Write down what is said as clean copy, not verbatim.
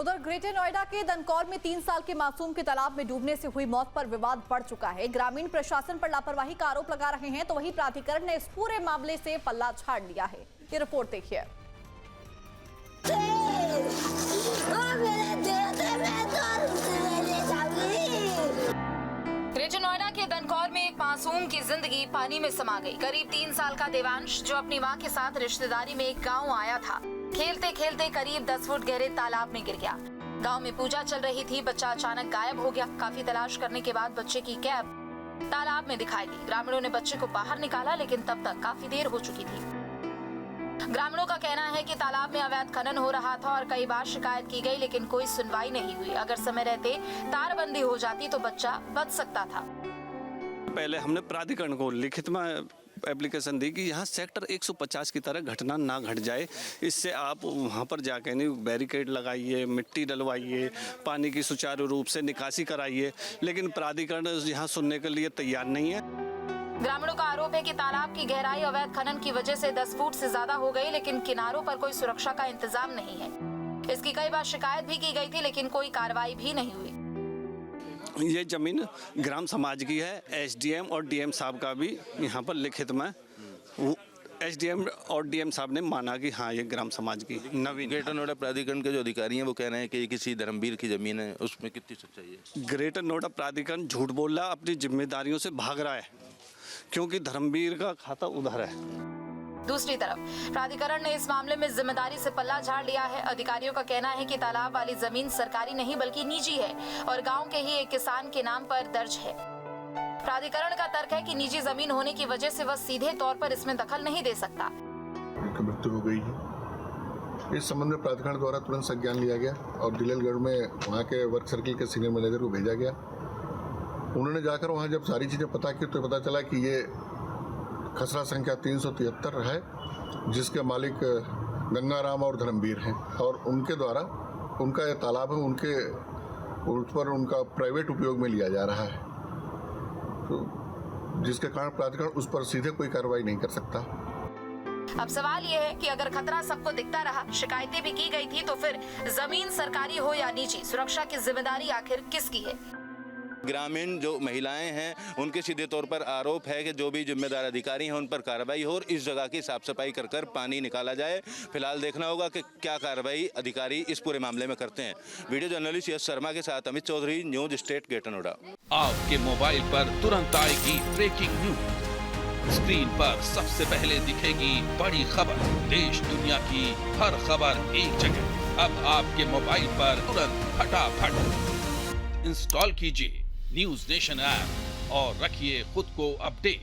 उधर ग्रेटर नोएडा के दनकौर में 3 साल के मासूम के तालाब में डूबने से हुई मौत पर विवाद बढ़ चुका है। ग्रामीण प्रशासन पर लापरवाही का आरोप लगा रहे हैं, तो वहीं प्राधिकरण ने इस पूरे मामले से पल्ला झाड़ लिया है। ये रिपोर्ट देखिए। ग्रेटर नोएडा के दनकौर में एक मासूम की जिंदगी पानी में समा गई। करीब 3 साल का देवांश, जो अपनी मां के साथ रिश्तेदारी में एक गांव आया था, खेलते खेलते करीब 10 फुट गहरे तालाब में गिर गया। गांव में पूजा चल रही थी, बच्चा अचानक गायब हो गया। काफी तलाश करने के बाद बच्चे की कैब तालाब में दिखाई दी। ग्रामीणों ने बच्चे को बाहर निकाला, लेकिन तब तक काफी देर हो चुकी थी। ग्रामीणों का कहना है कि तालाब में अवैध खनन हो रहा था और कई बार शिकायत की गई, लेकिन कोई सुनवाई नहीं हुई। अगर समय रहते तारबंदी हो जाती तो बच्चा बच सकता था। पहले हमने प्राधिकरण को लिखित में एप्लीकेशन दी कि यहाँ सेक्टर 150 की तरह घटना ना घट जाए, इससे आप वहाँ पर जाके नहीं बैरिकेड लगाइए, मिट्टी डलवाइए, पानी की सुचारू रूप से निकासी कराइए, लेकिन प्राधिकरण यहाँ सुनने के लिए तैयार नहीं है। ग्रामीणों का आरोप है कि तालाब की गहराई अवैध खनन की वजह से 10 फुट से ज्यादा हो गई, लेकिन किनारों पर कोई सुरक्षा का इंतजाम नहीं है। इसकी कई बार शिकायत भी की गई थी, लेकिन कोई कार्रवाई भी नहीं हुई। ये जमीन ग्राम समाज की है। एसडीएम और डीएम साहब का भी यहाँ पर लिखित में एसडीएम और डीएम साहब ने माना कि हाँ ये ग्राम समाज की नवीन। ग्रेटर नोएडा प्राधिकरण के जो अधिकारी हैं वो कह रहे हैं कि ये किसी धर्मवीर की जमीन है, उसमें कितनी सच्चाई है? ग्रेटर नोएडा प्राधिकरण झूठ बोल रहा, अपनी जिम्मेदारियों से भाग रहा है, क्योंकि धर्मवीर का खाता उधर है। दूसरी तरफ प्राधिकरण ने इस मामले में जिम्मेदारी से पल्ला झाड़ लिया है। अधिकारियों का कहना है कि तालाब वाली जमीन सरकारी नहीं बल्कि निजी है और गांव के ही एक किसान के नाम पर दर्ज है। प्राधिकरण का तर्क है कि निजी जमीन होने की वजह से वह सीधे तौर पर इसमें दखल नहीं दे सकता। मृत्यु हो गई है। इस संबंध में प्राधिकरण द्वारा तुरंत संज्ञान लिया गया और दिलेलगढ़ में वहाँ के वर्क सर्किल के सीनियर मैनेजर को भेजा गया। उन्होंने जाकर वहाँ जब सारी चीजें पता की तो पता चला कि ये खसरा संख्या 373 है, जिसके मालिक गंगाराम और धर्मवीर हैं और उनके द्वारा उनका ये तालाब है, उनके उस पर उनका प्राइवेट उपयोग में लिया जा रहा है, तो जिसके कारण प्राधिकरण उस पर सीधे कोई कार्रवाई नहीं कर सकता। अब सवाल ये है कि अगर खतरा सबको दिखता रहा, शिकायतें भी की गई थी, तो फिर जमीन सरकारी हो या निजी, सुरक्षा की जिम्मेदारी आखिर किसकी है? ग्रामीण जो महिलाएं हैं उनके सीधे तौर पर आरोप है कि जो भी जिम्मेदार अधिकारी हैं उन पर कार्रवाई हो और इस जगह की साफ सफाई कर कर पानी निकाला जाए। फिलहाल देखना होगा कि क्या कार्रवाई अधिकारी इस पूरे मामले में करते हैं। वीडियो जर्नलिस्ट यश शर्मा के साथ Amit Chaudhary, News State Greater Noida. आपके मोबाइल पर तुरंत आएगी ब्रेकिंग न्यूज। स्क्रीन पर सबसे पहले दिखेगी बड़ी खबर। देश दुनिया की हर खबर एक जगह। अब आपके मोबाइल पर तुरंत फटाफट इंस्टॉल कीजिए न्यूज नेशन ऐप और रखिए खुद को अपडेट।